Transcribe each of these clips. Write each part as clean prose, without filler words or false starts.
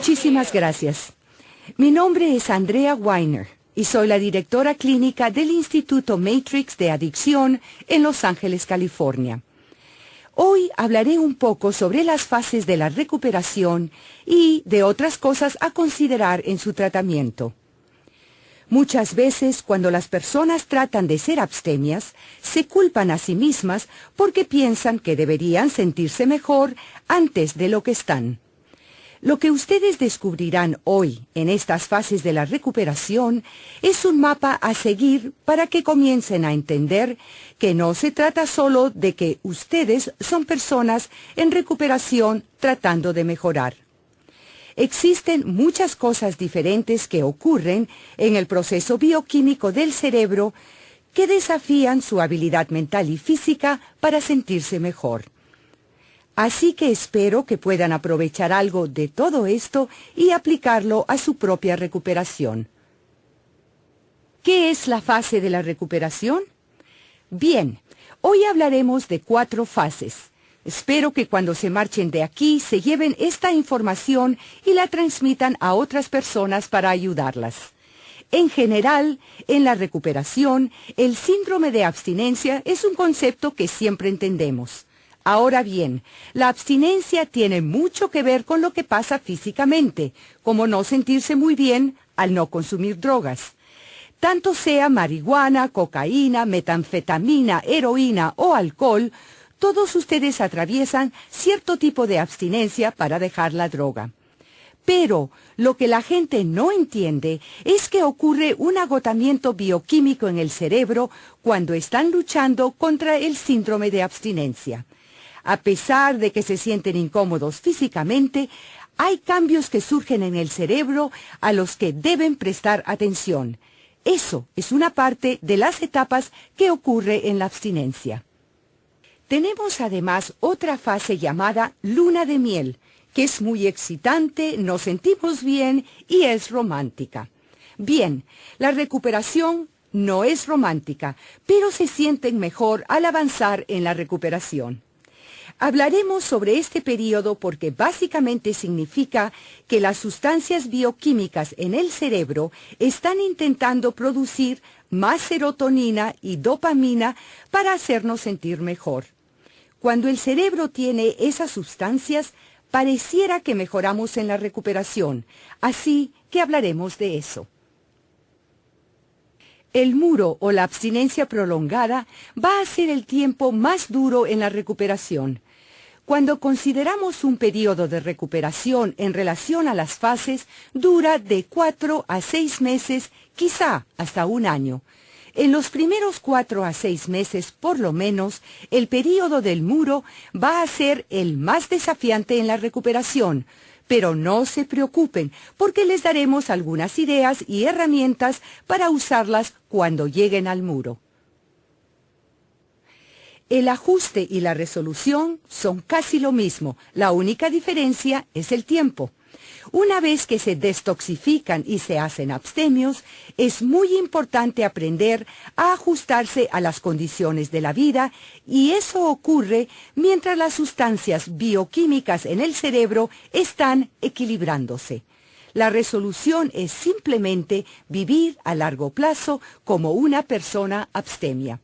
Muchísimas gracias. Mi nombre es Andrea Weiner y soy la directora clínica del Instituto Matrix de Adicción en Los Ángeles, California. Hoy hablaré un poco sobre las fases de la recuperación y de otras cosas a considerar en su tratamiento. Muchas veces, cuando las personas tratan de ser abstemias, se culpan a sí mismas porque piensan que deberían sentirse mejor antes de lo que están. Lo que ustedes descubrirán hoy en estas fases de la recuperación es un mapa a seguir para que comiencen a entender que no se trata solo de que ustedes son personas en recuperación tratando de mejorar. Existen muchas cosas diferentes que ocurren en el proceso bioquímico del cerebro que desafían su habilidad mental y física para sentirse mejor. Así que espero que puedan aprovechar algo de todo esto y aplicarlo a su propia recuperación. ¿Qué es la fase de la recuperación? Bien, hoy hablaremos de 4 fases. Espero que cuando se marchen de aquí se lleven esta información y la transmitan a otras personas para ayudarlas. En general, en la recuperación, el síndrome de abstinencia es un concepto que siempre entendemos. Ahora bien, la abstinencia tiene mucho que ver con lo que pasa físicamente, como no sentirse muy bien al no consumir drogas. Tanto sea marihuana, cocaína, metanfetamina, heroína o alcohol, todos ustedes atraviesan cierto tipo de abstinencia para dejar la droga. Pero lo que la gente no entiende es que ocurre un agotamiento bioquímico en el cerebro cuando están luchando contra el síndrome de abstinencia. A pesar de que se sienten incómodos físicamente, hay cambios que surgen en el cerebro a los que deben prestar atención. Eso es una parte de las etapas que ocurre en la abstinencia. Tenemos además otra fase llamada luna de miel, que es muy excitante, nos sentimos bien y es romántica. Bien, la recuperación no es romántica, pero se sienten mejor al avanzar en la recuperación. Hablaremos sobre este periodo porque básicamente significa que las sustancias bioquímicas en el cerebro están intentando producir más serotonina y dopamina para hacernos sentir mejor. Cuando el cerebro tiene esas sustancias, pareciera que mejoramos en la recuperación, así que hablaremos de eso. El muro o la abstinencia prolongada va a ser el tiempo más duro en la recuperación. Cuando consideramos un periodo de recuperación en relación a las fases, dura de 4 a 6 meses, quizá hasta un año. En los primeros 4 a 6 meses, por lo menos, el período del muro va a ser el más desafiante en la recuperación. Pero no se preocupen, porque les daremos algunas ideas y herramientas para usarlas cuando lleguen al muro. El ajuste y la resolución son casi lo mismo, la única diferencia es el tiempo. Una vez que se destoxifican y se hacen abstemios, es muy importante aprender a ajustarse a las condiciones de la vida y eso ocurre mientras las sustancias bioquímicas en el cerebro están equilibrándose. La resolución es simplemente vivir a largo plazo como una persona abstemia.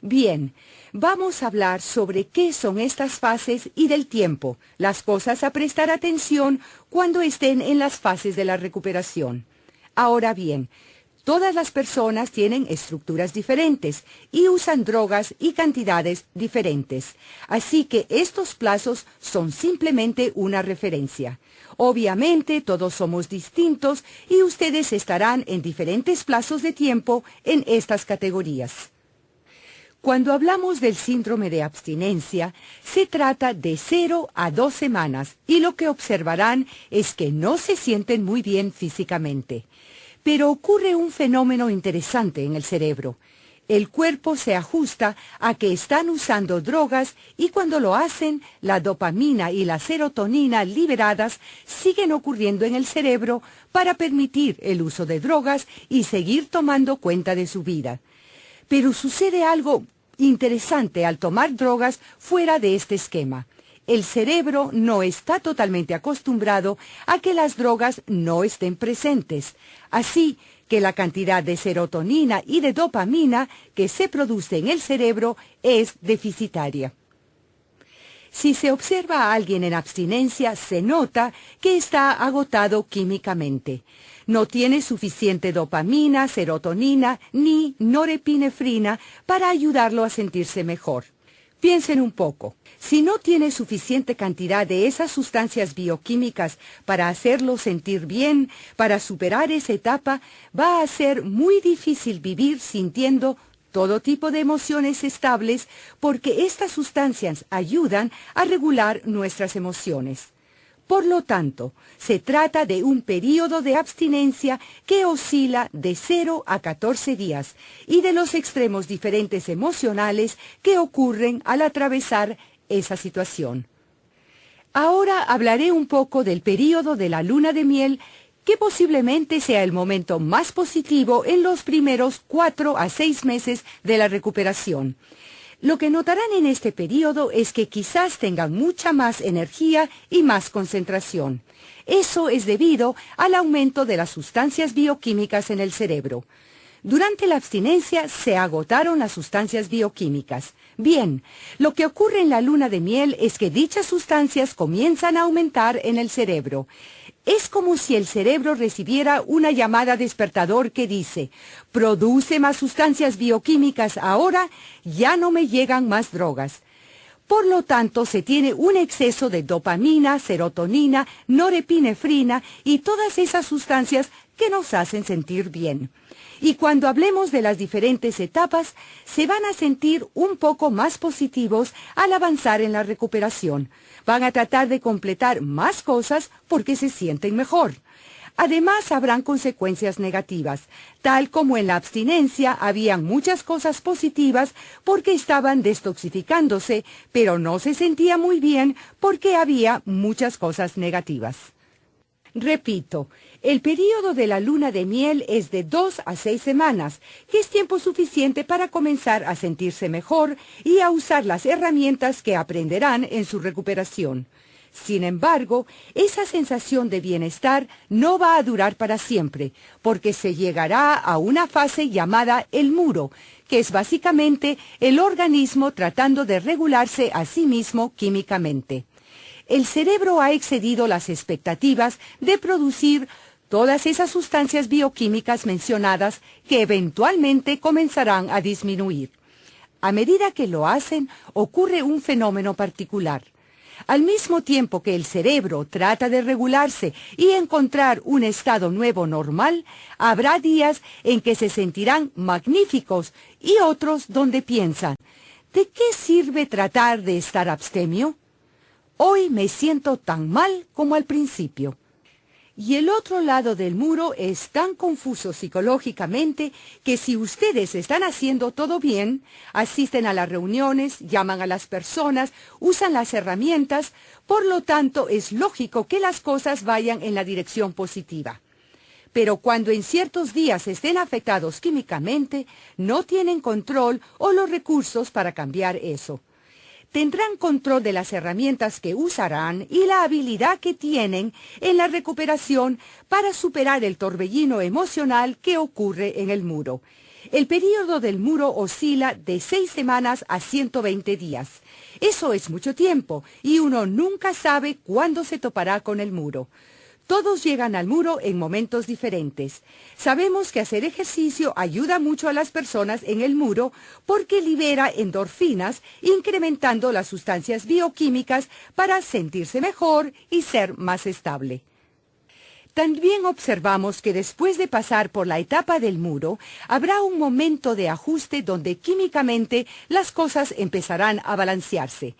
Bien, vamos a hablar sobre qué son estas fases y del tiempo, las cosas a prestar atención cuando estén en las fases de la recuperación. Ahora bien, todas las personas tienen estructuras diferentes y usan drogas y cantidades diferentes, así que estos plazos son simplemente una referencia. Obviamente todos somos distintos y ustedes estarán en diferentes plazos de tiempo en estas categorías. Cuando hablamos del síndrome de abstinencia, se trata de 0 a 2 semanas y lo que observarán es que no se sienten muy bien físicamente. Pero ocurre un fenómeno interesante en el cerebro. El cuerpo se ajusta a que están usando drogas y cuando lo hacen, la dopamina y la serotonina liberadas siguen ocurriendo en el cerebro para permitir el uso de drogas y seguir tomando cuenta de su vida. Pero sucede algo interesante al tomar drogas fuera de este esquema. el cerebro no está totalmente acostumbrado a que las drogas no estén presentes. Así que la cantidad de serotonina y de dopamina que se produce en el cerebro es deficitaria. Si se observa a alguien en abstinencia, se nota que está agotado químicamente. No tiene suficiente dopamina, serotonina ni norepinefrina para ayudarlo a sentirse mejor. Piensen un poco. Si no tiene suficiente cantidad de esas sustancias bioquímicas para hacerlo sentir bien, para superar esa etapa, va a ser muy difícil vivir sintiendo todo tipo de emociones estables porque estas sustancias ayudan a regular nuestras emociones. Por lo tanto, se trata de un período de abstinencia que oscila de 0 a 14 días y de los extremos diferentes emocionales que ocurren al atravesar esa situación. Ahora hablaré un poco del período de la luna de miel, que posiblemente sea el momento más positivo en los primeros 4 a 6 meses de la recuperación. Lo que notarán en este periodo es que quizás tengan mucha más energía y más concentración. Eso es debido al aumento de las sustancias bioquímicas en el cerebro. Durante la abstinencia se agotaron las sustancias bioquímicas. Bien, lo que ocurre en la luna de miel es que dichas sustancias comienzan a aumentar en el cerebro. Es como si el cerebro recibiera una llamada despertador que dice: produce más sustancias bioquímicas ahora, ya no me llegan más drogas. Por lo tanto, se tiene un exceso de dopamina, serotonina, norepinefrina y todas esas sustancias que nos hacen sentir bien. Y cuando hablemos de las diferentes etapas, se van a sentir un poco más positivos al avanzar en la recuperación. Van a tratar de completar más cosas porque se sienten mejor. Además, habrán consecuencias negativas, tal como en la abstinencia habían muchas cosas positivas porque estaban destoxificándose, pero no se sentía muy bien porque había muchas cosas negativas. Repito, el período de la luna de miel es de 2 a 6 semanas, que es tiempo suficiente para comenzar a sentirse mejor y a usar las herramientas que aprenderán en su recuperación. Sin embargo, esa sensación de bienestar no va a durar para siempre, porque se llegará a una fase llamada el muro, que es básicamente el organismo tratando de regularse a sí mismo químicamente. El cerebro ha excedido las expectativas de producir todas esas sustancias bioquímicas mencionadas que eventualmente comenzarán a disminuir. A medida que lo hacen, ocurre un fenómeno particular. Al mismo tiempo que el cerebro trata de regularse y encontrar un estado nuevo normal, habrá días en que se sentirán magníficos y otros donde piensan: ¿de qué sirve tratar de estar abstemio? Hoy me siento tan mal como al principio. Y el otro lado del muro es tan confuso psicológicamente que si ustedes están haciendo todo bien, asisten a las reuniones, llaman a las personas, usan las herramientas, por lo tanto es lógico que las cosas vayan en la dirección positiva. Pero cuando en ciertos días estén afectados químicamente, no tienen control o los recursos para cambiar eso. Tendrán control de las herramientas que usarán y la habilidad que tienen en la recuperación para superar el torbellino emocional que ocurre en el muro. El período del muro oscila de 6 semanas a 120 días. Eso es mucho tiempo y uno nunca sabe cuándo se topará con el muro. Todos llegan al muro en momentos diferentes. Sabemos que hacer ejercicio ayuda mucho a las personas en el muro porque libera endorfinas, incrementando las sustancias bioquímicas para sentirse mejor y ser más estable. También observamos que después de pasar por la etapa del muro, habrá un momento de ajuste donde químicamente las cosas empezarán a balancearse.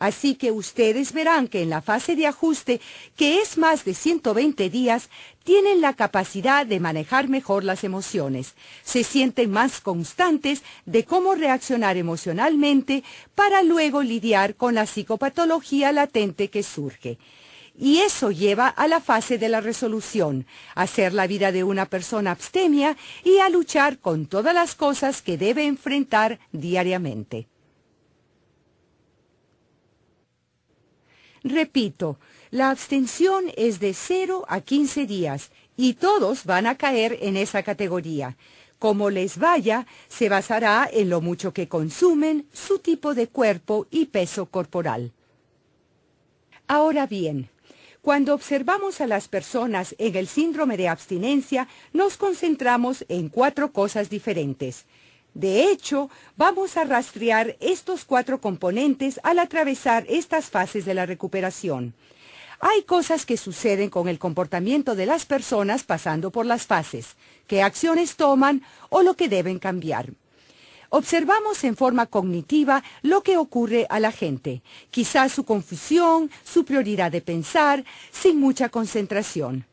Así que ustedes verán que en la fase de ajuste, que es más de 120 días, tienen la capacidad de manejar mejor las emociones. Se sienten más constantes de cómo reaccionar emocionalmente para luego lidiar con la psicopatología latente que surge. Y eso lleva a la fase de la resolución, a hacer la vida de una persona abstemia y a luchar con todas las cosas que debe enfrentar diariamente. Repito, la abstención es de 0 a 15 días y todos van a caer en esa categoría. Como les vaya, se basará en lo mucho que consumen, su tipo de cuerpo y peso corporal. Ahora bien, cuando observamos a las personas en el síndrome de abstinencia, nos concentramos en 4 cosas diferentes. De hecho, vamos a rastrear estos 4 componentes al atravesar estas fases de la recuperación. Hay cosas que suceden con el comportamiento de las personas pasando por las fases, qué acciones toman o lo que deben cambiar. Observamos en forma cognitiva lo que ocurre a la gente, quizás su confusión, su prioridad de pensar, sin mucha concentración.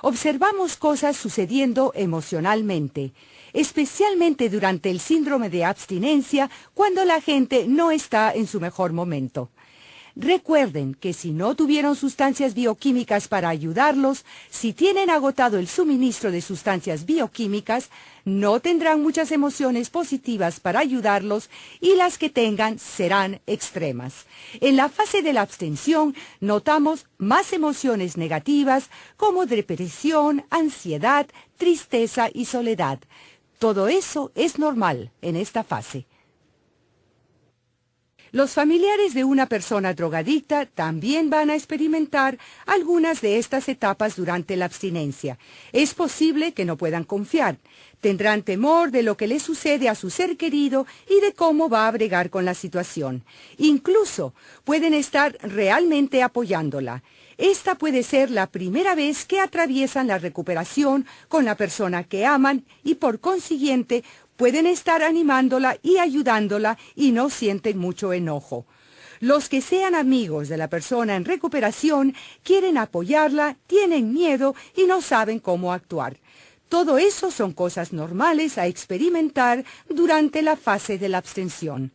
Observamos cosas sucediendo emocionalmente, especialmente durante el síndrome de abstinencia, cuando la gente no está en su mejor momento. Recuerden que si no tuvieron sustancias bioquímicas para ayudarlos, si tienen agotado el suministro de sustancias bioquímicas, no tendrán muchas emociones positivas para ayudarlos y las que tengan serán extremas. En la fase de la abstención notamos más emociones negativas como depresión, ansiedad, tristeza y soledad. Todo eso es normal en esta fase. Los familiares de una persona drogadicta también van a experimentar algunas de estas etapas durante la abstinencia. Es posible que no puedan confiar. Tendrán temor de lo que le sucede a su ser querido y de cómo va a bregar con la situación. Incluso pueden estar realmente apoyándola. Esta puede ser la primera vez que atraviesan la recuperación con la persona que aman y por consiguiente pueden estar animándola y ayudándola y no sienten mucho enojo. Los que sean amigos de la persona en recuperación quieren apoyarla, tienen miedo y no saben cómo actuar. Todo eso son cosas normales a experimentar durante la fase de la abstención.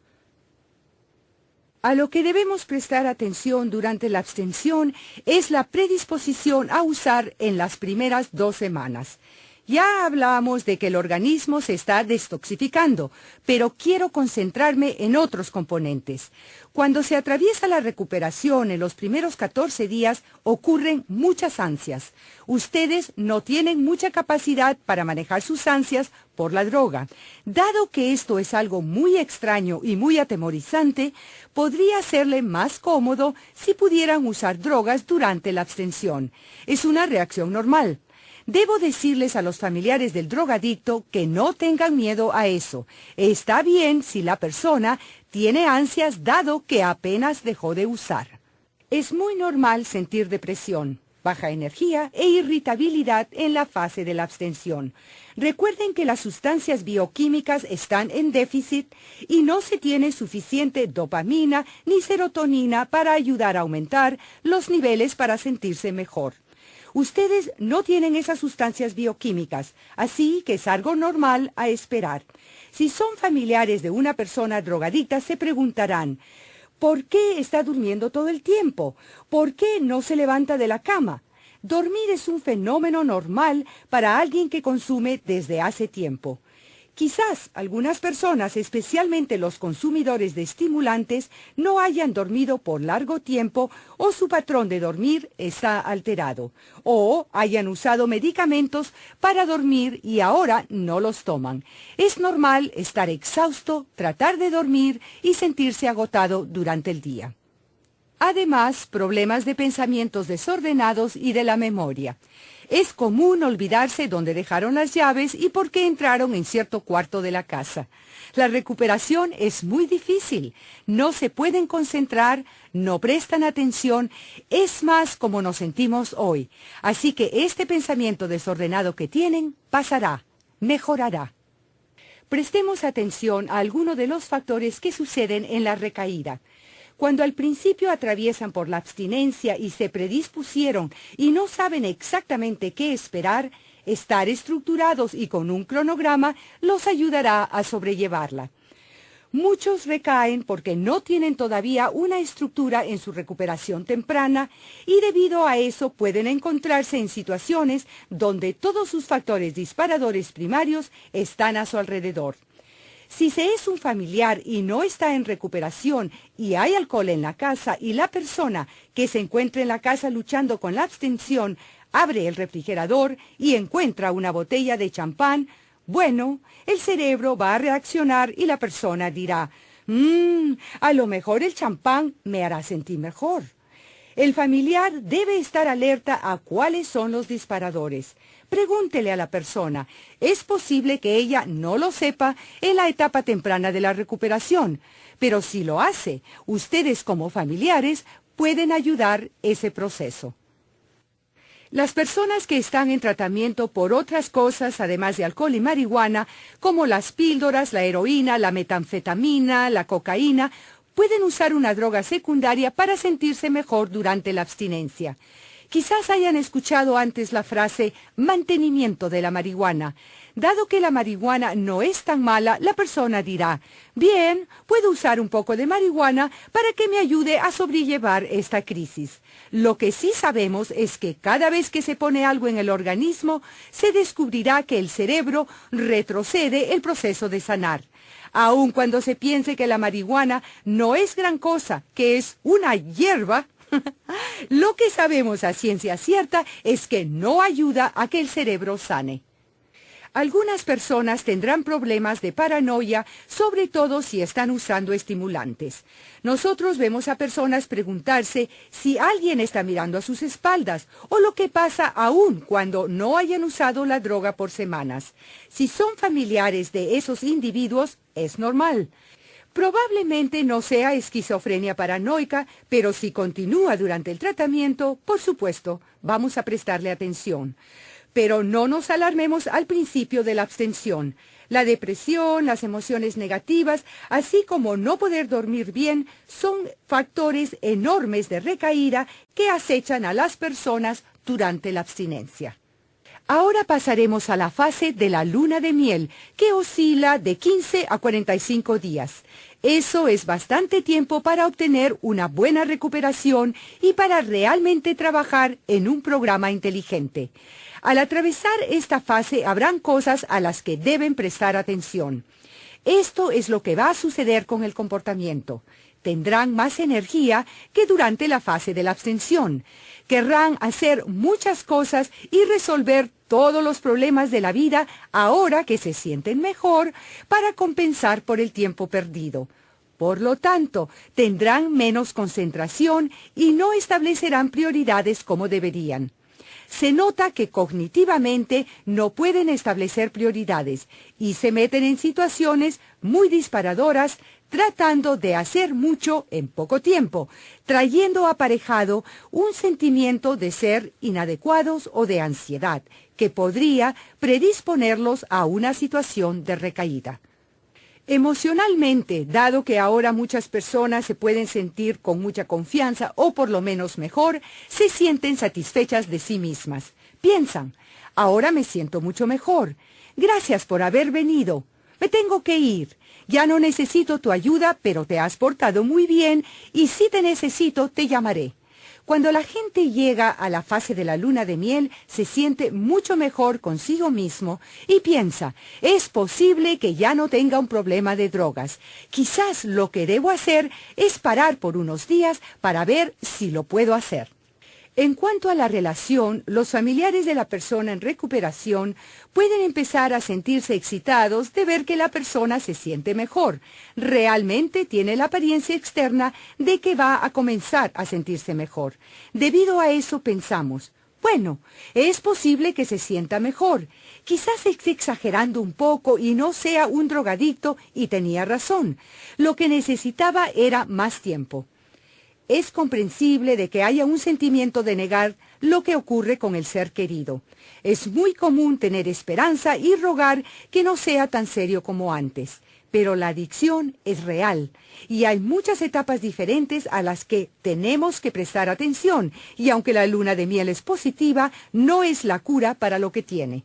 A lo que debemos prestar atención durante la abstención es la predisposición a usar en las primeras 2 semanas. Ya hablamos de que el organismo se está destoxificando, pero quiero concentrarme en otros componentes. Cuando se atraviesa la recuperación en los primeros 14 días, ocurren muchas ansias. Ustedes no tienen mucha capacidad para manejar sus ansias por la droga. Dado que esto es algo muy extraño y muy atemorizante, podría serle más cómodo si pudieran usar drogas durante la abstención. Es una reacción normal. Debo decirles a los familiares del drogadicto que no tengan miedo a eso. Está bien si la persona tiene ansias dado que apenas dejó de usar. Es muy normal sentir depresión, baja energía e irritabilidad en la fase de la abstención. Recuerden que las sustancias bioquímicas están en déficit y no se tiene suficiente dopamina ni serotonina para ayudar a aumentar los niveles para sentirse mejor. Ustedes no tienen esas sustancias bioquímicas, así que es algo normal a esperar. Si son familiares de una persona drogadicta, se preguntarán, ¿por qué está durmiendo todo el tiempo? ¿Por qué no se levanta de la cama? Dormir es un fenómeno normal para alguien que consume desde hace tiempo. Quizás algunas personas, especialmente los consumidores de estimulantes, no hayan dormido por largo tiempo o su patrón de dormir está alterado, o hayan usado medicamentos para dormir y ahora no los toman. Es normal estar exhausto, tratar de dormir y sentirse agotado durante el día. Además, problemas de pensamientos desordenados y de la memoria. Es común olvidarse dónde dejaron las llaves y por qué entraron en cierto cuarto de la casa. La recuperación es muy difícil. No se pueden concentrar, no prestan atención. Es más como nos sentimos hoy. Así que este pensamiento desordenado que tienen pasará, mejorará. Prestemos atención a algunos de los factores que suceden en la recaída. Cuando al principio atraviesan por la abstinencia y se predispusieron y no saben exactamente qué esperar, estar estructurados y con un cronograma los ayudará a sobrellevarla. Muchos recaen porque no tienen todavía una estructura en su recuperación temprana y debido a eso pueden encontrarse en situaciones donde todos sus factores disparadores primarios están a su alrededor. Si se es un familiar y no está en recuperación y hay alcohol en la casa y la persona que se encuentra en la casa luchando con la abstención abre el refrigerador y encuentra una botella de champán, bueno, el cerebro va a reaccionar y la persona dirá, a lo mejor el champán me hará sentir mejor. El familiar debe estar alerta a cuáles son los disparadores. Pregúntele a la persona. Es posible que ella no lo sepa en la etapa temprana de la recuperación, pero si lo hace, ustedes como familiares pueden ayudar ese proceso. Las personas que están en tratamiento por otras cosas, además de alcohol y marihuana, como las píldoras, la heroína, la metanfetamina, la cocaína, pueden usar una droga secundaria para sentirse mejor durante la abstinencia. Quizás hayan escuchado antes la frase mantenimiento de la marihuana. Dado que la marihuana no es tan mala, la persona dirá, bien, puedo usar un poco de marihuana para que me ayude a sobrellevar esta crisis. Lo que sí sabemos es que cada vez que se pone algo en el organismo, se descubrirá que el cerebro retrocede el proceso de sanar. Aun cuando se piense que la marihuana no es gran cosa, que es una hierba, lo que sabemos a ciencia cierta es que no ayuda a que el cerebro sane. Algunas personas tendrán problemas de paranoia, sobre todo si están usando estimulantes. Nosotros vemos a personas preguntarse si alguien está mirando a sus espaldas o lo que pasa aún cuando no hayan usado la droga por semanas. Si son familiares de esos individuos, es normal. Probablemente no sea esquizofrenia paranoica, pero si continúa durante el tratamiento, por supuesto, vamos a prestarle atención. Pero no nos alarmemos al principio de la abstención. La depresión, las emociones negativas, así como no poder dormir bien, son factores enormes de recaída que acechan a las personas durante la abstinencia. Ahora pasaremos a la fase de la luna de miel, que oscila de 15 a 45 días. Eso es bastante tiempo para obtener una buena recuperación y para realmente trabajar en un programa inteligente. Al atravesar esta fase habrán cosas a las que deben prestar atención. Esto es lo que va a suceder con el comportamiento. Tendrán más energía que durante la fase de la abstención. Querrán hacer muchas cosas y resolver todos los problemas de la vida ahora que se sienten mejor para compensar por el tiempo perdido. Por lo tanto, tendrán menos concentración y no establecerán prioridades como deberían. Se nota que cognitivamente no pueden establecer prioridades y se meten en situaciones muy disparadoras tratando de hacer mucho en poco tiempo, trayendo aparejado un sentimiento de ser inadecuados o de ansiedad que podría predisponerlos a una situación de recaída. Emocionalmente, dado que ahora muchas personas se pueden sentir con mucha confianza o por lo menos mejor, se sienten satisfechas de sí mismas. Piensan, ahora me siento mucho mejor. Gracias por haber venido. Me tengo que ir. Ya no necesito tu ayuda, pero te has portado muy bien y si te necesito, te llamaré. Cuando la gente llega a la fase de la luna de miel, se siente mucho mejor consigo mismo y piensa, es posible que ya no tenga un problema de drogas. Quizás lo que debo hacer es parar por unos días para ver si lo puedo hacer. En cuanto a la relación, los familiares de la persona en recuperación pueden empezar a sentirse excitados de ver que la persona se siente mejor. Realmente tiene la apariencia externa de que va a comenzar a sentirse mejor. Debido a eso pensamos, bueno, es posible que se sienta mejor. Quizás esté exagerando un poco y no sea un drogadicto y tenía razón. Lo que necesitaba era más tiempo. Es comprensible de que haya un sentimiento de negar lo que ocurre con el ser querido. Es muy común tener esperanza y rogar que no sea tan serio como antes. Pero la adicción es real y hay muchas etapas diferentes a las que tenemos que prestar atención y aunque la luna de miel es positiva, no es la cura para lo que tiene.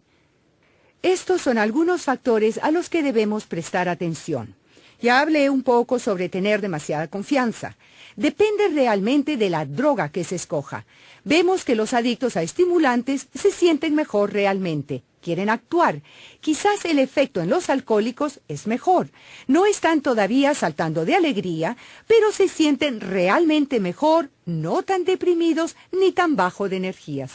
Estos son algunos factores a los que debemos prestar atención. Ya hablé un poco sobre tener demasiada confianza. Depende realmente de la droga que se escoja. Vemos que los adictos a estimulantes se sienten mejor realmente. quieren actuar. Quizás el efecto en los alcohólicos es mejor. No están todavía saltando de alegría, pero se sienten realmente mejor, no tan deprimidos ni tan bajo de energías.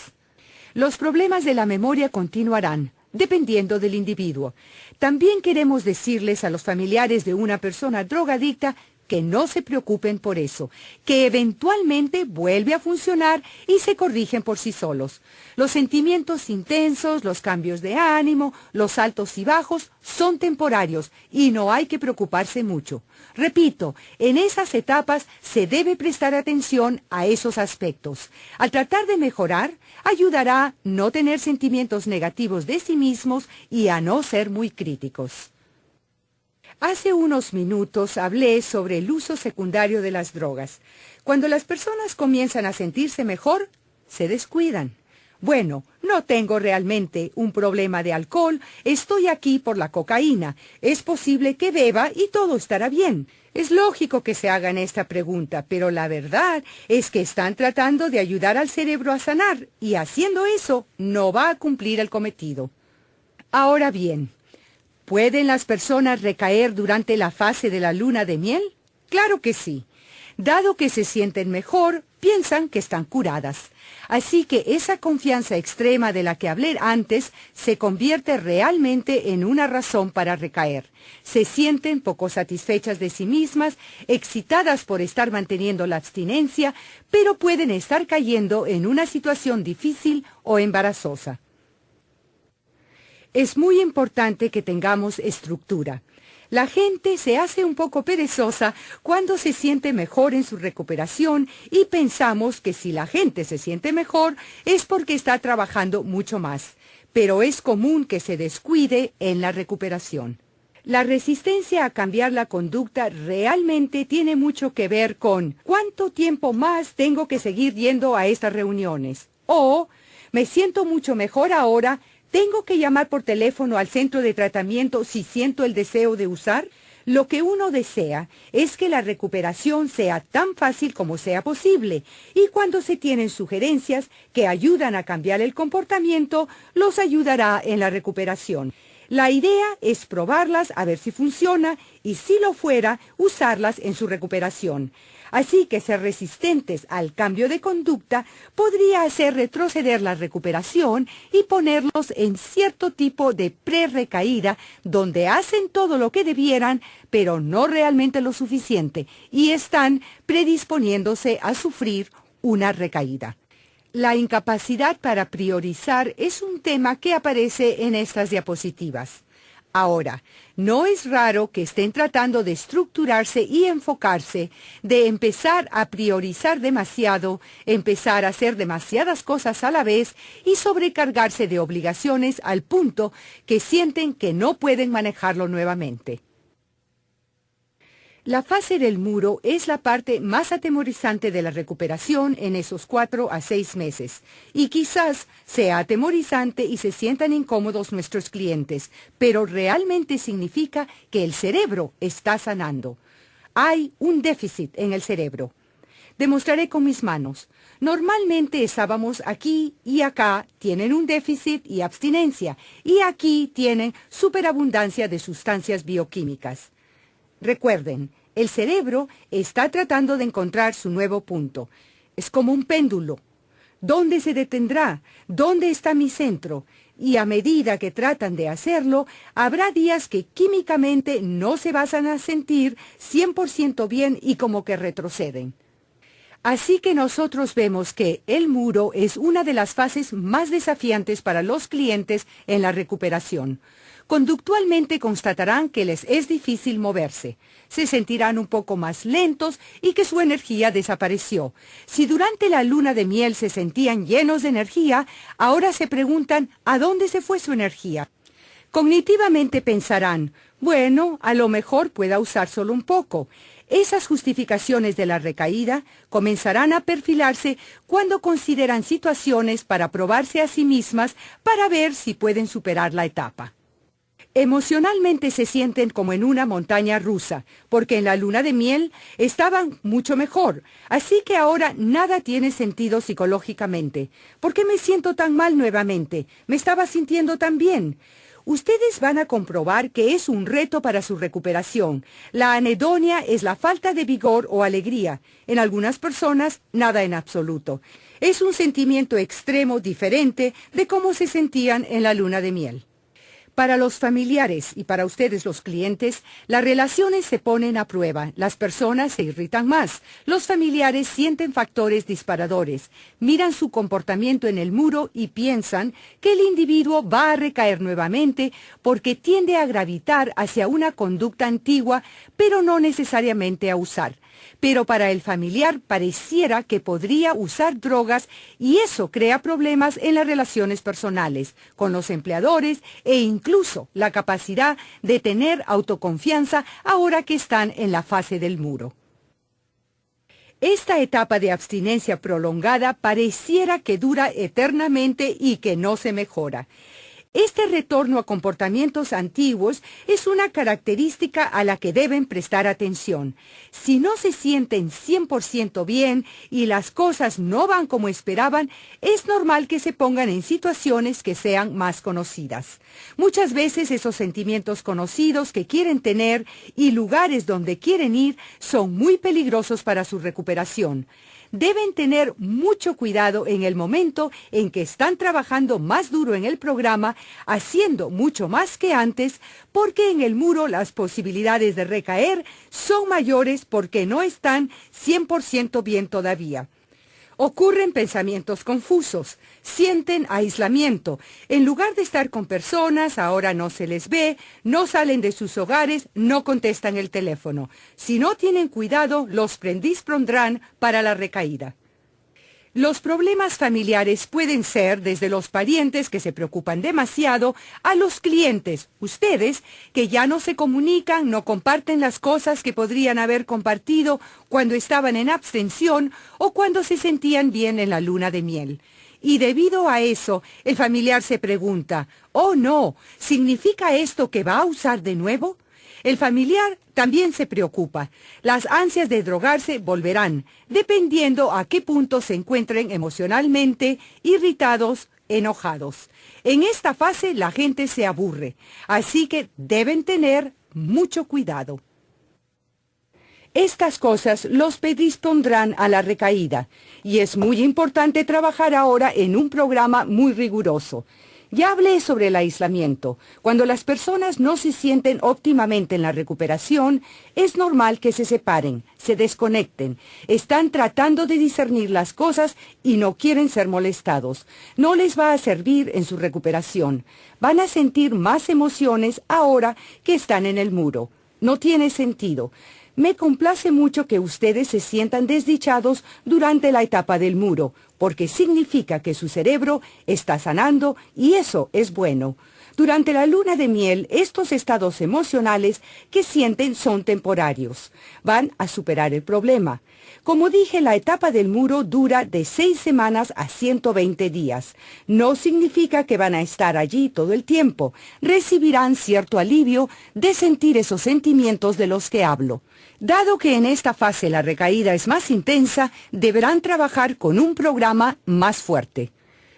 Los problemas de la memoria continuarán, dependiendo del individuo. También queremos decirles a los familiares de una persona drogadicta que no se preocupen por eso, que eventualmente vuelve a funcionar y se corrigen por sí solos. Los sentimientos intensos, los cambios de ánimo, los altos y bajos son temporarios y no hay que preocuparse mucho. Repito, en esas etapas se debe prestar atención a esos aspectos. Al tratar de mejorar, ayudará a no tener sentimientos negativos de sí mismos y a no ser muy críticos. Hace unos minutos hablé sobre el uso secundario de las drogas. Cuando las personas comienzan a sentirse mejor, se descuidan. Bueno, no tengo realmente un problema de alcohol, estoy aquí por la cocaína. Es posible que beba y todo estará bien. Es lógico que se hagan esta pregunta, pero la verdad es que están tratando de ayudar al cerebro a sanar, y haciendo eso no va a cumplir el cometido. Ahora bien, ¿pueden las personas recaer durante la fase de la luna de miel? Claro que sí. Dado que se sienten mejor, piensan que están curadas. Así que esa confianza extrema de la que hablé antes se convierte realmente en una razón para recaer. Se sienten poco satisfechas de sí mismas, excitadas por estar manteniendo la abstinencia, pero pueden estar cayendo en una situación difícil o embarazosa. Es muy importante que tengamos estructura. La gente se hace un poco perezosa cuando se siente mejor en su recuperación y pensamos que si la gente se siente mejor es porque está trabajando mucho más. Pero es común que se descuide en la recuperación. La resistencia a cambiar la conducta realmente tiene mucho que ver con ¿cuánto tiempo más tengo que seguir yendo a estas reuniones? O me siento mucho mejor ahora, ¿tengo que llamar por teléfono al centro de tratamiento si siento el deseo de usar? Lo que uno desea es que la recuperación sea tan fácil como sea posible, y cuando se tienen sugerencias que ayudan a cambiar el comportamiento, los ayudará en la recuperación. La idea es probarlas a ver si funciona y, si lo fuera, usarlas en su recuperación. Así que ser resistentes al cambio de conducta podría hacer retroceder la recuperación y ponerlos en cierto tipo de pre-recaída donde hacen todo lo que debieran, pero no realmente lo suficiente, y están predisponiéndose a sufrir una recaída. La incapacidad para priorizar es un tema que aparece en estas diapositivas. Ahora, no es raro que estén tratando de estructurarse y enfocarse, de empezar a priorizar demasiado, empezar a hacer demasiadas cosas a la vez y sobrecargarse de obligaciones al punto que sienten que no pueden manejarlo nuevamente. La fase del muro es la parte más atemorizante de la recuperación en esos 4 a 6 meses. Y quizás sea atemorizante y se sientan incómodos nuestros clientes, pero realmente significa que el cerebro está sanando. Hay un déficit en el cerebro. Demostraré con mis manos. Normalmente estábamos aquí y acá tienen un déficit y abstinencia, y aquí tienen superabundancia de sustancias bioquímicas. Recuerden, el cerebro está tratando de encontrar su nuevo punto. Es como un péndulo. ¿Dónde se detendrá? ¿Dónde está mi centro? Y a medida que tratan de hacerlo, habrá días que químicamente no se van a sentir 100% bien y como que retroceden. Así que nosotros vemos que el muro es una de las fases más desafiantes para los clientes en la recuperación. Conductualmente constatarán que les es difícil moverse, se sentirán un poco más lentos y que su energía desapareció. Si durante la luna de miel se sentían llenos de energía, ahora se preguntan ¿a dónde se fue su energía? Cognitivamente pensarán, bueno, a lo mejor pueda usar solo un poco. Esas justificaciones de la recaída comenzarán a perfilarse cuando consideran situaciones para probarse a sí mismas para ver si pueden superar la etapa. Emocionalmente se sienten como en una montaña rusa, porque en la luna de miel estaban mucho mejor. Así que ahora nada tiene sentido psicológicamente. ¿Por qué me siento tan mal nuevamente? Me estaba sintiendo tan bien. Ustedes van a comprobar que es un reto para su recuperación. La anedonia es la falta de vigor o alegría. En algunas personas, nada en absoluto. Es un sentimiento extremo diferente de cómo se sentían en la luna de miel. Para los familiares y para ustedes los clientes, las relaciones se ponen a prueba, las personas se irritan más, los familiares sienten factores disparadores, miran su comportamiento en el muro y piensan que el individuo va a recaer nuevamente porque tiende a gravitar hacia una conducta antigua, pero no necesariamente a usar. Pero para el familiar pareciera que podría usar drogas y eso crea problemas en las relaciones personales, con los empleadores e incluso la capacidad de tener autoconfianza ahora que están en la fase del muro. Esta etapa de abstinencia prolongada pareciera que dura eternamente y que no se mejora. Este retorno a comportamientos antiguos es una característica a la que deben prestar atención. Si no se sienten 100% bien y las cosas no van como esperaban, es normal que se pongan en situaciones que sean más conocidas. Muchas veces esos sentimientos conocidos que quieren tener y lugares donde quieren ir son muy peligrosos para su recuperación. Deben tener mucho cuidado en el momento en que están trabajando más duro en el programa, haciendo mucho más que antes, porque en el muro las posibilidades de recaer son mayores porque no están 100% bien todavía. Ocurren pensamientos confusos, sienten aislamiento. En lugar de estar con personas, ahora no se les ve, no salen de sus hogares, no contestan el teléfono. Si no tienen cuidado, los predispondrán para la recaída. Los problemas familiares pueden ser desde los parientes que se preocupan demasiado a los clientes, ustedes, que ya no se comunican, no comparten las cosas que podrían haber compartido cuando estaban en abstención o cuando se sentían bien en la luna de miel. Y debido a eso, el familiar se pregunta, «Oh no, ¿significa esto que va a usar de nuevo?». El familiar también se preocupa. Las ansias de drogarse volverán, dependiendo a qué punto se encuentren emocionalmente, irritados, enojados. En esta fase la gente se aburre, así que deben tener mucho cuidado. Estas cosas los predispondrán a la recaída, y es muy importante trabajar ahora en un programa muy riguroso. Ya hablé sobre el aislamiento. Cuando las personas no se sienten óptimamente en la recuperación, es normal que se separen, se desconecten. Están tratando de discernir las cosas y no quieren ser molestados. No les va a servir en su recuperación. Van a sentir más emociones ahora que están en el muro. No tiene sentido. Me complace mucho que ustedes se sientan desdichados durante la etapa del muro, porque significa que su cerebro está sanando y eso es bueno. Durante la luna de miel, estos estados emocionales que sienten son temporarios. Van a superar el problema. Como dije, la etapa del muro dura de 6 semanas a 120 días. No significa que van a estar allí todo el tiempo. Recibirán cierto alivio de sentir esos sentimientos de los que hablo. Dado que en esta fase la recaída es más intensa, deberán trabajar con un programa más fuerte.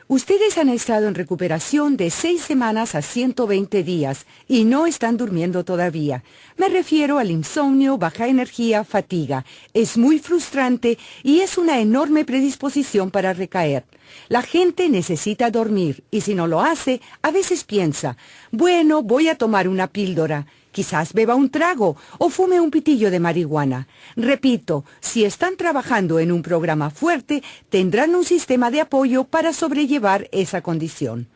Ustedes han estado en recuperación de 6 semanas a 120 días y no están durmiendo todavía. Me refiero al insomnio, baja energía, fatiga. Es muy frustrante y es una enorme predisposición para recaer. La gente necesita dormir y si no lo hace, a veces piensa, bueno, voy a tomar una píldora. Quizás beba un trago o fume un pitillo de marihuana. Repito, si están trabajando en un programa fuerte, tendrán un sistema de apoyo para sobrellevar esa condición.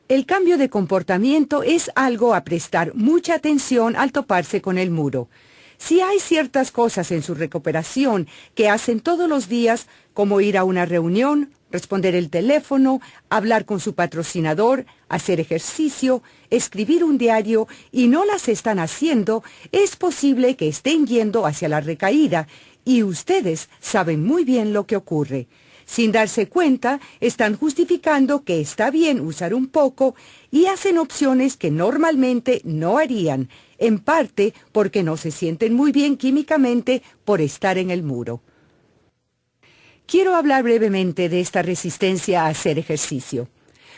El cambio de comportamiento es algo a prestar mucha atención al toparse con el muro. Si hay ciertas cosas en su recuperación que hacen todos los días, como ir a una reunión, responder el teléfono, hablar con su patrocinador, hacer ejercicio, escribir un diario y no las están haciendo, es posible que estén yendo hacia la recaída y ustedes saben muy bien lo que ocurre. Sin darse cuenta, están justificando que está bien usar un poco y hacen opciones que normalmente no harían, en parte porque no se sienten muy bien químicamente por estar en el muro. Quiero hablar brevemente de esta resistencia a hacer ejercicio.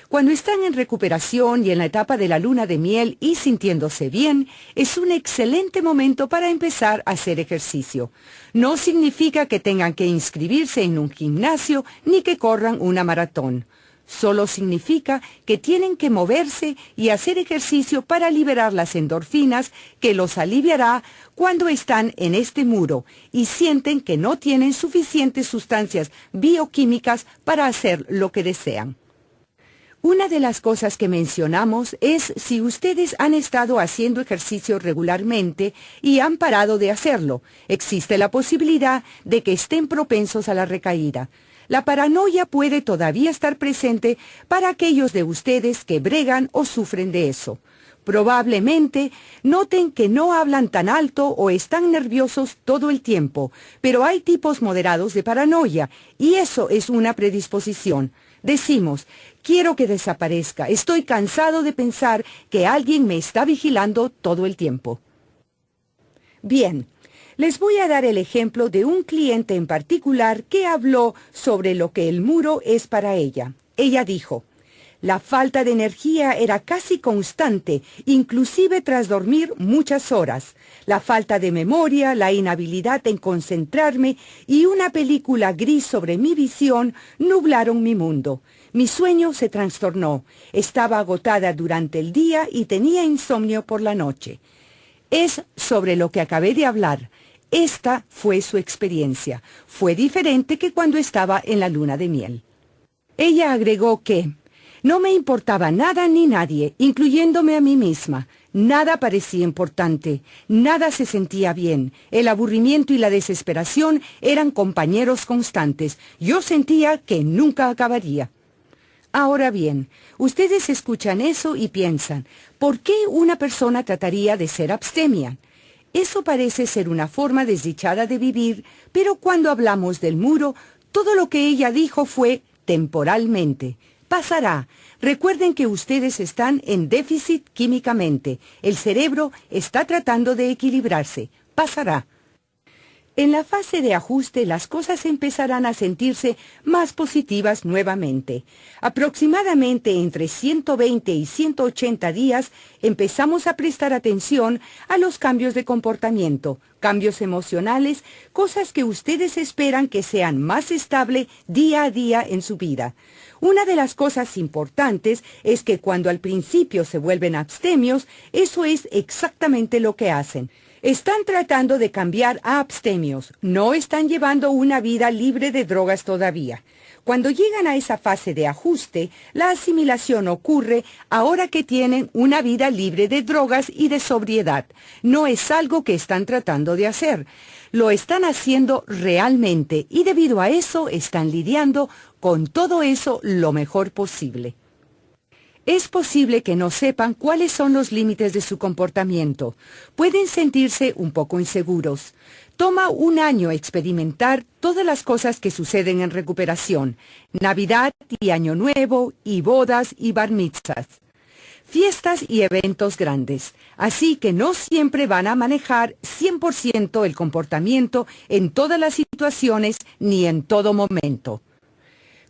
Cuando están en recuperación y en la etapa de la luna de miel y sintiéndose bien, es un excelente momento para empezar a hacer ejercicio. No significa que tengan que inscribirse en un gimnasio ni que corran una maratón. Solo significa que tienen que moverse y hacer ejercicio para liberar las endorfinas que los aliviará cuando están en este muro y sienten que no tienen suficientes sustancias bioquímicas para hacer lo que desean. Una de las cosas que mencionamos es si ustedes han estado haciendo ejercicio regularmente y han parado de hacerlo. Existe la posibilidad de que estén propensos a la recaída. La paranoia puede todavía estar presente para aquellos de ustedes que bregan o sufren de eso. Probablemente noten que no hablan tan alto o están nerviosos todo el tiempo, pero hay tipos moderados de paranoia y eso es una predisposición. Decimos, quiero que desaparezca, estoy cansado de pensar que alguien me está vigilando todo el tiempo. Bien, les voy a dar el ejemplo de un cliente en particular que habló sobre lo que el muro es para ella. Ella dijo, la falta de energía era casi constante, inclusive tras dormir muchas horas. La falta de memoria, la inhabilidad en concentrarme y una película gris sobre mi visión nublaron mi mundo. Mi sueño se trastornó. Estaba agotada durante el día y tenía insomnio por la noche. Es sobre lo que acabé de hablar. Esta fue su experiencia. Fue diferente que cuando estaba en la luna de miel. Ella agregó que no me importaba nada ni nadie, incluyéndome a mí misma. Nada parecía importante, nada se sentía bien. El aburrimiento y la desesperación eran compañeros constantes. Yo sentía que nunca acabaría. Ahora bien, ustedes escuchan eso y piensan, ¿por qué una persona trataría de ser abstemia? Eso parece ser una forma desdichada de vivir, pero cuando hablamos del muro, todo lo que ella dijo fue temporalmente. Pasará. Recuerden que ustedes están en déficit químicamente. El cerebro está tratando de equilibrarse. Pasará. En la fase de ajuste, las cosas empezarán a sentirse más positivas nuevamente. Aproximadamente entre 120 y 180 días empezamos a prestar atención a los cambios de comportamiento, cambios emocionales, cosas que ustedes esperan que sean más estables día a día en su vida. Una de las cosas importantes es que cuando al principio se vuelven abstemios, eso es exactamente lo que hacen. Están tratando de cambiar a abstemios, no están llevando una vida libre de drogas todavía. Cuando llegan a esa fase de ajuste, la asimilación ocurre ahora que tienen una vida libre de drogas y de sobriedad. No es algo que están tratando de hacer. Lo están haciendo realmente y debido a eso están lidiando con todo eso lo mejor posible. Es posible que no sepan cuáles son los límites de su comportamiento. Pueden sentirse un poco inseguros. Toma un año experimentar todas las cosas que suceden en recuperación. Navidad y Año Nuevo, y bodas y bar mitzvahs. Fiestas y eventos grandes. Así que no siempre van a manejar 100% el comportamiento en todas las situaciones ni en todo momento.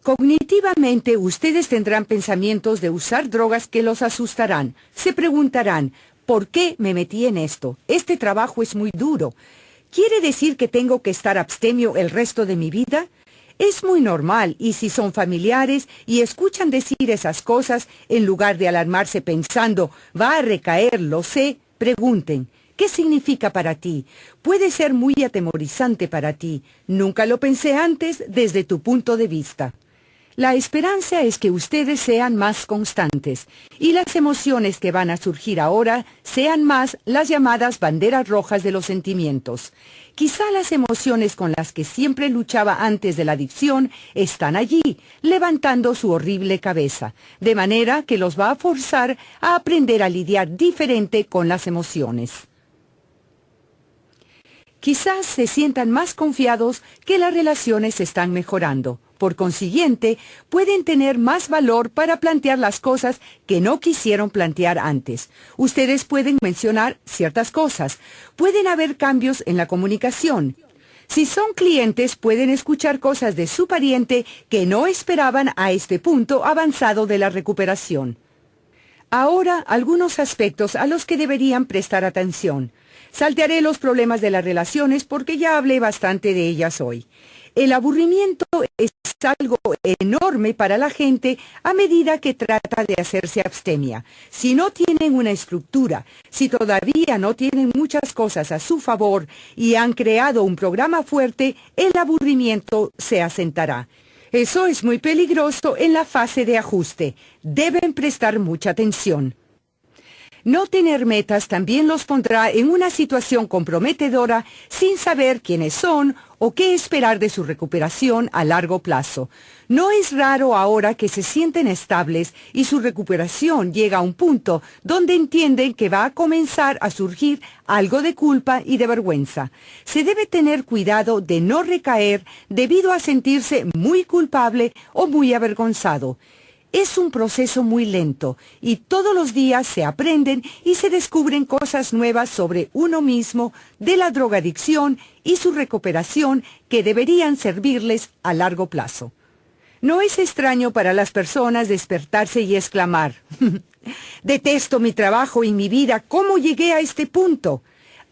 Cognitivamente, ustedes tendrán pensamientos de usar drogas que los asustarán. Se preguntarán, ¿por qué me metí en esto? Este trabajo es muy duro. ¿Quiere decir que tengo que estar abstemio el resto de mi vida? Es muy normal, y si son familiares y escuchan decir esas cosas, en lugar de alarmarse pensando, va a recaer, lo sé, pregunten, ¿qué significa para ti? Puede ser muy atemorizante para ti. Nunca lo pensé antes desde tu punto de vista. La esperanza es que ustedes sean más constantes y las emociones que van a surgir ahora sean más las llamadas banderas rojas de los sentimientos. Quizá las emociones con las que siempre luchaba antes de la adicción están allí, levantando su horrible cabeza, de manera que los va a forzar a aprender a lidiar diferente con las emociones. Quizás se sientan más confiados que las relaciones están mejorando. Por consiguiente, pueden tener más valor para plantear las cosas que no quisieron plantear antes. Ustedes pueden mencionar ciertas cosas. Pueden haber cambios en la comunicación. Si son clientes, pueden escuchar cosas de su pariente que no esperaban a este punto avanzado de la recuperación. Ahora, algunos aspectos a los que deberían prestar atención. Saltearé los problemas de las relaciones porque ya hablé bastante de ellas hoy. El aburrimiento es algo enorme para la gente a medida que trata de hacerse abstemia. Si no tienen una estructura, si todavía no tienen muchas cosas a su favor y han creado un programa fuerte, el aburrimiento se asentará. Eso es muy peligroso en la fase de ajuste. Deben prestar mucha atención. No tener metas también los pondrá en una situación comprometedora sin saber quiénes son o qué esperar de su recuperación a largo plazo. No es raro ahora que se sienten estables y su recuperación llega a un punto donde entienden que va a comenzar a surgir algo de culpa y de vergüenza. Se debe tener cuidado de no recaer debido a sentirse muy culpable o muy avergonzado. Es un proceso muy lento y todos los días se aprenden y se descubren cosas nuevas sobre uno mismo, de la drogadicción y su recuperación que deberían servirles a largo plazo. No es extraño para las personas despertarse y exclamar, «Detesto mi trabajo y mi vida, ¿cómo llegué a este punto?».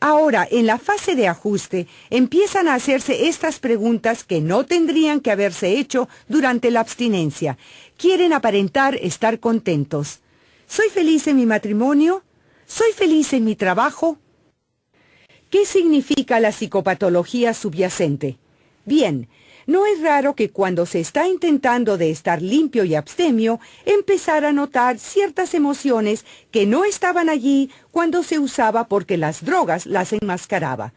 Ahora, en la fase de ajuste, empiezan a hacerse estas preguntas que no tendrían que haberse hecho durante la abstinencia. Quieren aparentar estar contentos. ¿Soy feliz en mi matrimonio? ¿Soy feliz en mi trabajo? ¿Qué significa la psicopatología subyacente? Bien, no es raro que cuando se está intentando de estar limpio y abstemio, empezar a notar ciertas emociones que no estaban allí cuando se usaba porque las drogas las enmascaraba.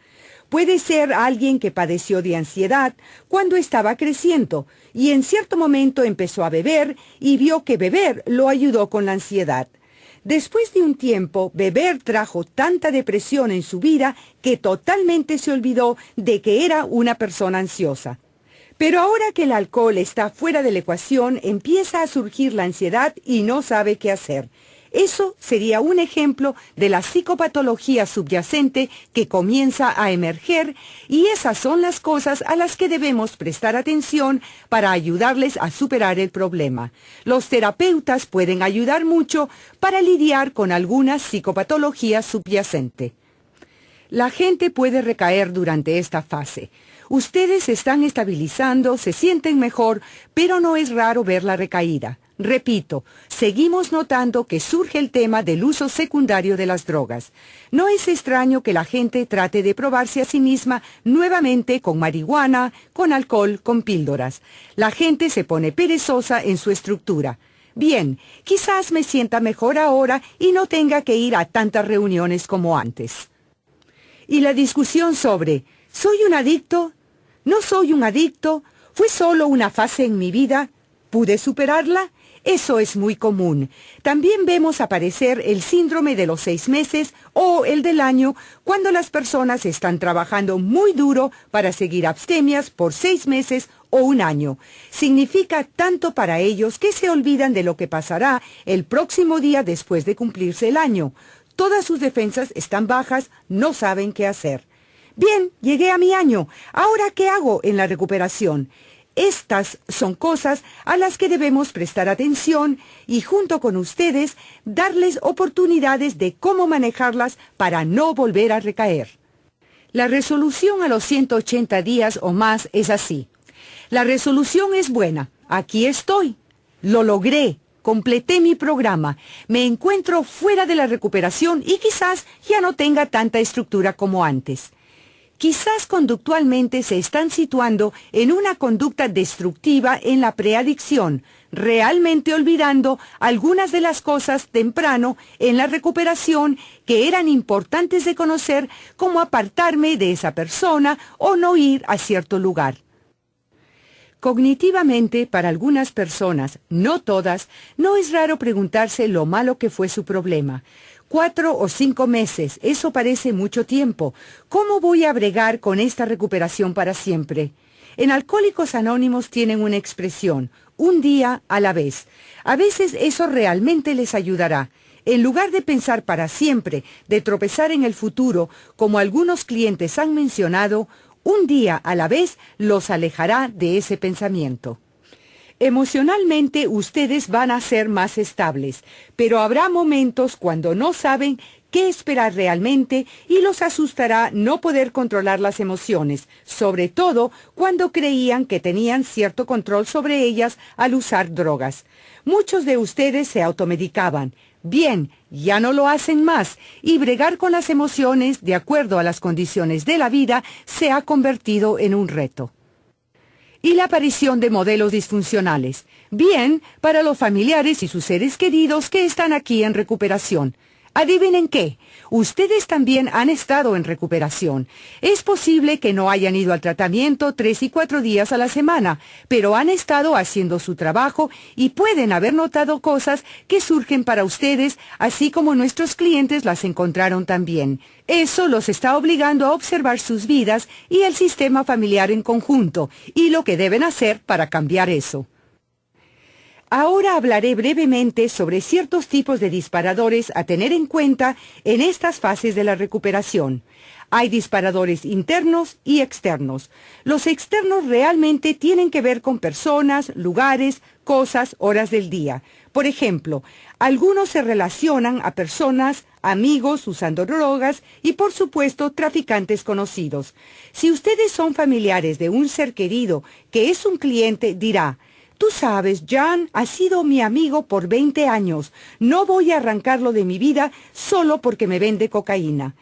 Puede ser alguien que padeció de ansiedad cuando estaba creciendo y en cierto momento empezó a beber y vio que beber lo ayudó con la ansiedad. Después de un tiempo, beber trajo tanta depresión en su vida que totalmente se olvidó de que era una persona ansiosa. Pero ahora que el alcohol está fuera de la ecuación, empieza a surgir la ansiedad y no sabe qué hacer. Eso sería un ejemplo de la psicopatología subyacente que comienza a emerger y esas son las cosas a las que debemos prestar atención para ayudarles a superar el problema. Los terapeutas pueden ayudar mucho para lidiar con alguna psicopatología subyacente. La gente puede recaer durante esta fase. Ustedes se están estabilizando, se sienten mejor, pero no es raro ver la recaída. Repito, seguimos notando que surge el tema del uso secundario de las drogas. No es extraño que la gente trate de probarse a sí misma nuevamente con marihuana, con alcohol, con píldoras. La gente se pone perezosa en su estructura. Bien, quizás me sienta mejor ahora y no tenga que ir a tantas reuniones como antes. Y la discusión sobre, ¿soy un adicto? ¿No soy un adicto? ¿Fue solo una fase en mi vida? ¿Pude superarla? Eso es muy común. También vemos aparecer el síndrome de los 6 meses o el del año cuando las personas están trabajando muy duro para seguir abstemias por 6 meses o un año. Significa tanto para ellos que se olvidan de lo que pasará el próximo día después de cumplirse el año. Todas sus defensas están bajas, no saben qué hacer. Bien, llegué a mi año. ¿Ahora qué hago en la recuperación? Estas son cosas a las que debemos prestar atención y junto con ustedes darles oportunidades de cómo manejarlas para no volver a recaer. La resolución a los 180 días o más es así. La resolución es buena. Aquí estoy. Lo logré. Completé mi programa. Me encuentro fuera de la recuperación y quizás ya no tenga tanta estructura como antes. Quizás conductualmente se están situando en una conducta destructiva en la preadicción, realmente olvidando algunas de las cosas temprano en la recuperación que eran importantes de conocer, como apartarme de esa persona o no ir a cierto lugar. Cognitivamente, para algunas personas, no todas, no es raro preguntarse lo malo que fue su problema. 4 o 5 meses, eso parece mucho tiempo. ¿Cómo voy a bregar con esta recuperación para siempre? En Alcohólicos Anónimos tienen una expresión, un día a la vez. A veces eso realmente les ayudará. En lugar de pensar para siempre, de tropezar en el futuro, como algunos clientes han mencionado, un día a la vez los alejará de ese pensamiento. Emocionalmente ustedes van a ser más estables, pero habrá momentos cuando no saben qué esperar realmente y los asustará no poder controlar las emociones, sobre todo cuando creían que tenían cierto control sobre ellas al usar drogas. Muchos de ustedes se automedicaban. Bien, ya no lo hacen más, y bregar con las emociones de acuerdo a las condiciones de la vida se ha convertido en un reto. Y la aparición de modelos disfuncionales. Bien, para los familiares y sus seres queridos que están aquí en recuperación. ¿Adivinen qué? Ustedes también han estado en recuperación. Es posible que no hayan ido al tratamiento 3 y 4 días a la semana, pero han estado haciendo su trabajo y pueden haber notado cosas que surgen para ustedes, así como nuestros clientes las encontraron también. Eso los está obligando a observar sus vidas y el sistema familiar en conjunto, y lo que deben hacer para cambiar eso. Ahora hablaré brevemente sobre ciertos tipos de disparadores a tener en cuenta en estas fases de la recuperación. Hay disparadores internos y externos. Los externos realmente tienen que ver con personas, lugares, cosas, horas del día. Por ejemplo, algunos se relacionan a personas, amigos usando drogas y, por supuesto, traficantes conocidos. Si ustedes son familiares de un ser querido que es un cliente, dirá: tú sabes, Jan ha sido mi amigo por 20 años. No voy a arrancarlo de mi vida solo porque me vende cocaína.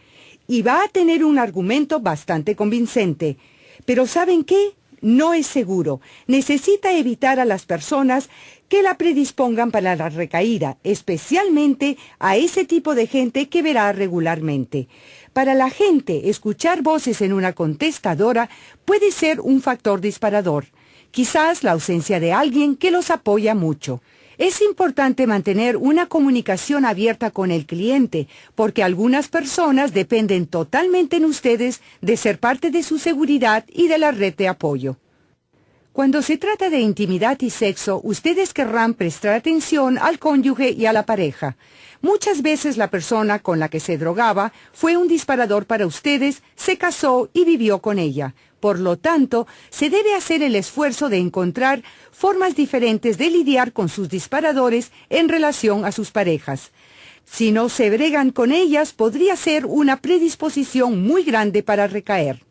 Y va a tener un argumento bastante convincente. Pero ¿saben qué? No es seguro. Necesita evitar a las personas que la predispongan para la recaída, especialmente a ese tipo de gente que verá regularmente. Para la gente, escuchar voces en una contestadora puede ser un factor disparador. Quizás la ausencia de alguien que los apoya mucho. Es importante mantener una comunicación abierta con el cliente, porque algunas personas dependen totalmente en ustedes de ser parte de su seguridad y de la red de apoyo. Cuando se trata de intimidad y sexo, ustedes querrán prestar atención al cónyuge y a la pareja. Muchas veces la persona con la que se drogaba fue un disparador para ustedes, se casó y vivió con ella. Por lo tanto, se debe hacer el esfuerzo de encontrar formas diferentes de lidiar con sus disparadores en relación a sus parejas. Si no se bregan con ellas, podría ser una predisposición muy grande para recaer.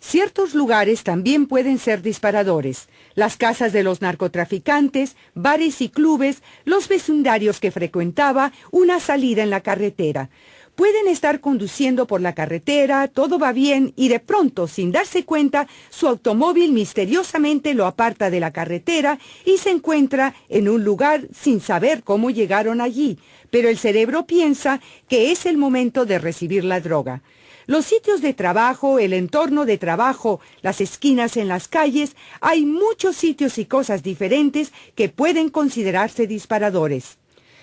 Ciertos lugares también pueden ser disparadores. Las casas de los narcotraficantes, bares y clubes, los vecindarios que frecuentaba, una salida en la carretera. Pueden estar conduciendo por la carretera, todo va bien y de pronto, sin darse cuenta, su automóvil misteriosamente lo aparta de la carretera y se encuentra en un lugar sin saber cómo llegaron allí, pero el cerebro piensa que es el momento de recibir la droga. Los sitios de trabajo, el entorno de trabajo, las esquinas en las calles, hay muchos sitios y cosas diferentes que pueden considerarse disparadores.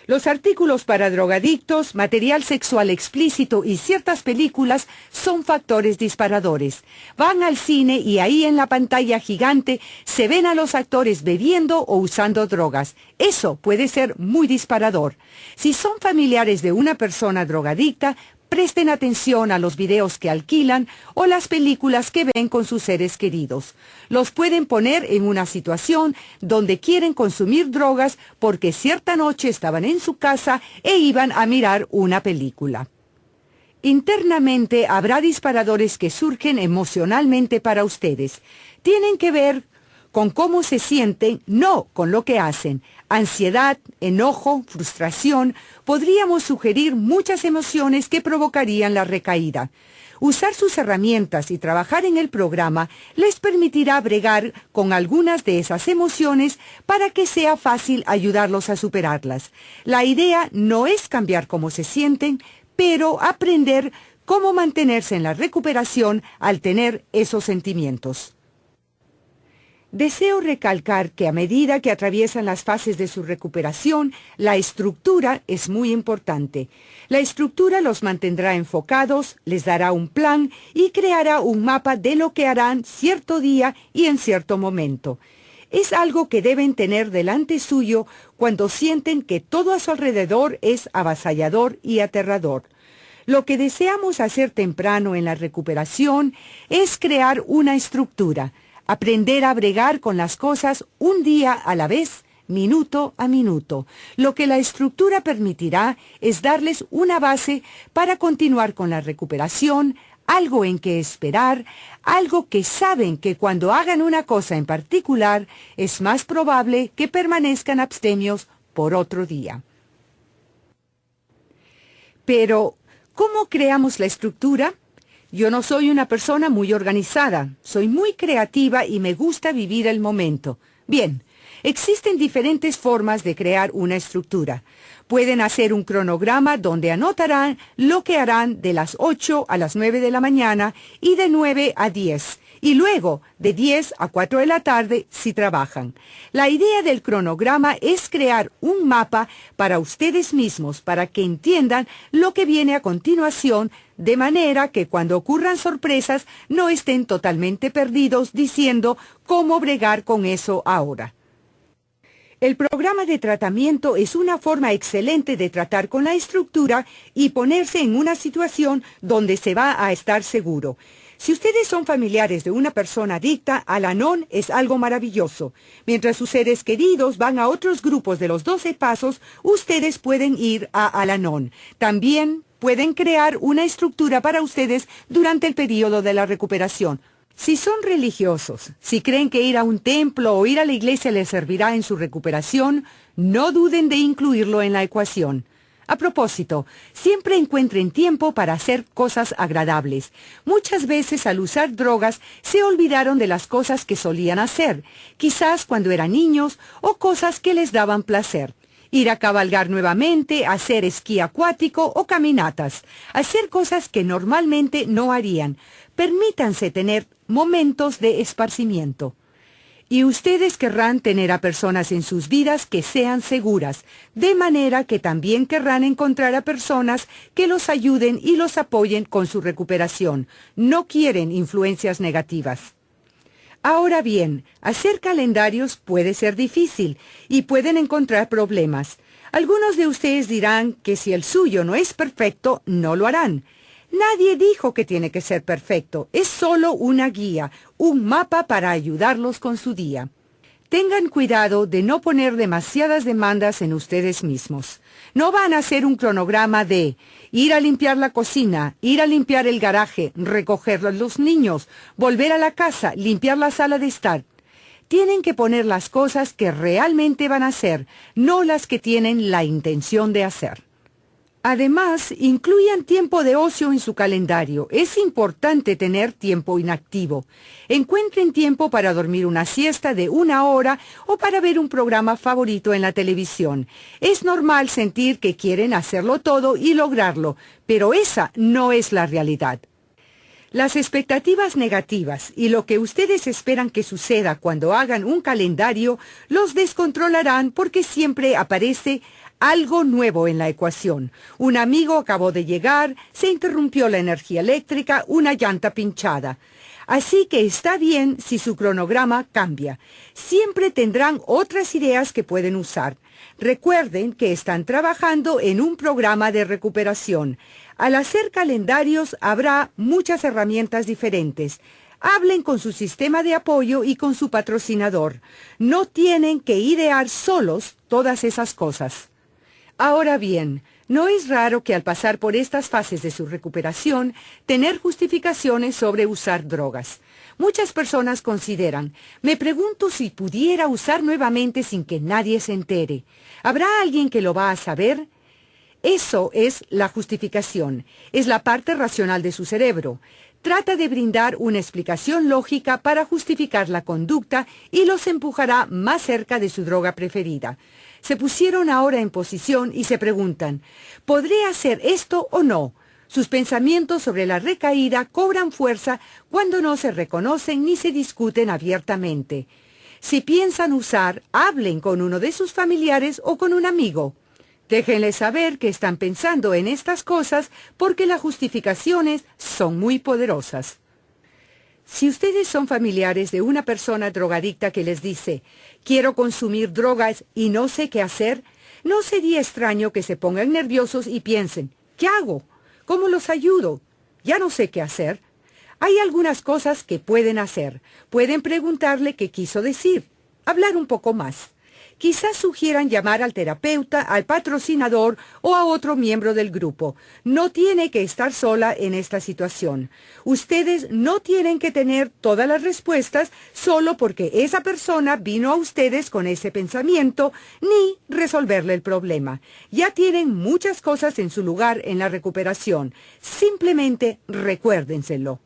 Los artículos para drogadictos, material sexual explícito y ciertas películas son factores disparadores. Van al cine y ahí en la pantalla gigante se ven a los actores bebiendo o usando drogas. Eso puede ser muy disparador. Si son familiares de una persona drogadicta, presten atención a los videos que alquilan o las películas que ven con sus seres queridos. Los pueden poner en una situación donde quieren consumir drogas porque cierta noche estaban en su casa e iban a mirar una película. Internamente habrá disparadores que surgen emocionalmente para ustedes. Tienen que ver con cómo se sienten, no con lo que hacen. Ansiedad, enojo, frustración, podríamos sugerir muchas emociones que provocarían la recaída. Usar sus herramientas y trabajar en el programa les permitirá bregar con algunas de esas emociones para que sea fácil ayudarlos a superarlas. La idea no es cambiar cómo se sienten, pero aprender cómo mantenerse en la recuperación al tener esos sentimientos. Deseo recalcar que a medida que atraviesan las fases de su recuperación, la estructura es muy importante. La estructura los mantendrá enfocados, les dará un plan y creará un mapa de lo que harán cierto día y en cierto momento. Es algo que deben tener delante suyo cuando sienten que todo a su alrededor es avasallador y aterrador. Lo que deseamos hacer temprano en la recuperación es crear una estructura. Aprender a bregar con las cosas un día a la vez, minuto a minuto. Lo que la estructura permitirá es darles una base para continuar con la recuperación, algo en que esperar, algo que saben que cuando hagan una cosa en particular es más probable que permanezcan abstemios por otro día. Pero, ¿cómo creamos la estructura? Yo no soy una persona muy organizada, soy muy creativa y me gusta vivir el momento. Bien, existen diferentes formas de crear una estructura. Pueden hacer un cronograma donde anotarán lo que harán de las 8 a las 9 de la mañana y de 9 a 10. Y luego de 10 a 4 de la tarde si trabajan. La idea del cronograma es crear un mapa para ustedes mismos, para que entiendan lo que viene a continuación, de manera que cuando ocurran sorpresas no estén totalmente perdidos diciendo cómo bregar con eso ahora. El programa de tratamiento es una forma excelente de tratar con la estructura y ponerse en una situación donde se va a estar seguro. Si ustedes son familiares de una persona adicta, Al-Anon es algo maravilloso. Mientras sus seres queridos van a otros grupos de los 12 pasos, ustedes pueden ir a Al-Anon. También pueden crear una estructura para ustedes durante el periodo de la recuperación. Si son religiosos, si creen que ir a un templo o ir a la iglesia les servirá en su recuperación, no duden de incluirlo en la ecuación. A propósito, siempre encuentren tiempo para hacer cosas agradables. Muchas veces al usar drogas se olvidaron de las cosas que solían hacer, quizás cuando eran niños o cosas que les daban placer. Ir a cabalgar nuevamente, hacer esquí acuático o caminatas, hacer cosas que normalmente no harían. Permítanse tener momentos de esparcimiento. Y ustedes querrán tener a personas en sus vidas que sean seguras, de manera que también querrán encontrar a personas que los ayuden y los apoyen con su recuperación. No quieren influencias negativas. Ahora bien, hacer calendarios puede ser difícil y pueden encontrar problemas. Algunos de ustedes dirán que si el suyo no es perfecto, no lo harán. Nadie dijo que tiene que ser perfecto, es solo una guía, un mapa para ayudarlos con su día. Tengan cuidado de no poner demasiadas demandas en ustedes mismos. No van a hacer un cronograma de ir a limpiar la cocina, ir a limpiar el garaje, recoger a los niños, volver a la casa, limpiar la sala de estar. Tienen que poner las cosas que realmente van a hacer, no las que tienen la intención de hacer. Además, incluyan tiempo de ocio en su calendario. Es importante tener tiempo inactivo. Encuentren tiempo para dormir una siesta de 1 hora o para ver un programa favorito en la televisión. Es normal sentir que quieren hacerlo todo y lograrlo, pero esa no es la realidad. Las expectativas negativas y lo que ustedes esperan que suceda cuando hagan un calendario los descontrolarán porque siempre aparece algo nuevo en la ecuación. Un amigo acabó de llegar, se interrumpió la energía eléctrica, una llanta pinchada. Así que está bien si su cronograma cambia. Siempre tendrán otras ideas que pueden usar. Recuerden que están trabajando en un programa de recuperación. Al hacer calendarios habrá muchas herramientas diferentes. Hablen con su sistema de apoyo y con su patrocinador. No tienen que idear solos todas esas cosas. Ahora bien, no es raro que al pasar por estas fases de su recuperación, tener justificaciones sobre usar drogas. Muchas personas consideran, me pregunto si pudiera usar nuevamente sin que nadie se entere. ¿Habrá alguien que lo va a saber? Eso es la justificación, es la parte racional de su cerebro. Trata de brindar una explicación lógica para justificar la conducta y los empujará más cerca de su droga preferida. Se pusieron ahora en posición y se preguntan, ¿podré hacer esto o no? Sus pensamientos sobre la recaída cobran fuerza cuando no se reconocen ni se discuten abiertamente. Si piensan usar, hablen con uno de sus familiares o con un amigo. Déjenles saber que están pensando en estas cosas porque las justificaciones son muy poderosas. Si ustedes son familiares de una persona drogadicta que les dice, quiero consumir drogas y no sé qué hacer, no sería extraño que se pongan nerviosos y piensen, ¿qué hago? ¿Cómo los ayudo? Ya no sé qué hacer. Hay algunas cosas que pueden hacer. Pueden preguntarle qué quiso decir, hablar un poco más. Quizás sugieran llamar al terapeuta, al patrocinador o a otro miembro del grupo. No tiene que estar sola en esta situación. Ustedes no tienen que tener todas las respuestas solo porque esa persona vino a ustedes con ese pensamiento, ni resolverle el problema. Ya tienen muchas cosas en su lugar en la recuperación. Simplemente recuérdenselo.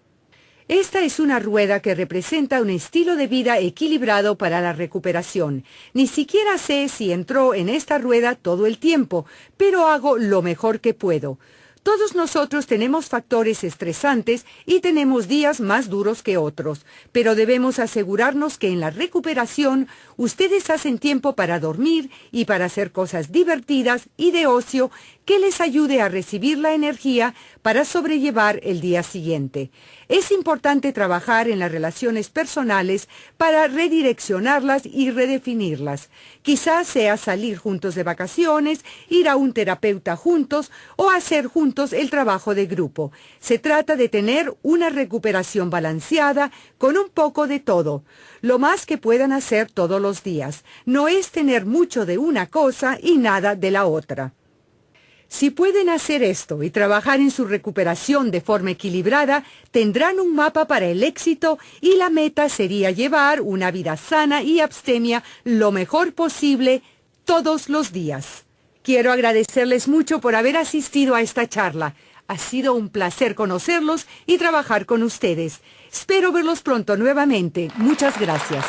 Esta es una rueda que representa un estilo de vida equilibrado para la recuperación. Ni siquiera sé si entró en esta rueda todo el tiempo, pero hago lo mejor que puedo. Todos nosotros tenemos factores estresantes y tenemos días más duros que otros, pero debemos asegurarnos que en la recuperación ustedes hacen tiempo para dormir y para hacer cosas divertidas y de ocio que les ayude a recibir la energía para sobrellevar el día siguiente. Es importante trabajar en las relaciones personales para redireccionarlas y redefinirlas. Quizás sea salir juntos de vacaciones, ir a un terapeuta juntos o hacer juntos el trabajo de grupo. Se trata de tener una recuperación balanceada con un poco de todo, lo más que puedan hacer todos los días. No es tener mucho de una cosa y nada de la otra. Si pueden hacer esto y trabajar en su recuperación de forma equilibrada, tendrán un mapa para el éxito y la meta sería llevar una vida sana y abstemia lo mejor posible todos los días. Quiero agradecerles mucho por haber asistido a esta charla. Ha sido un placer conocerlos y trabajar con ustedes. Espero verlos pronto nuevamente. Muchas gracias.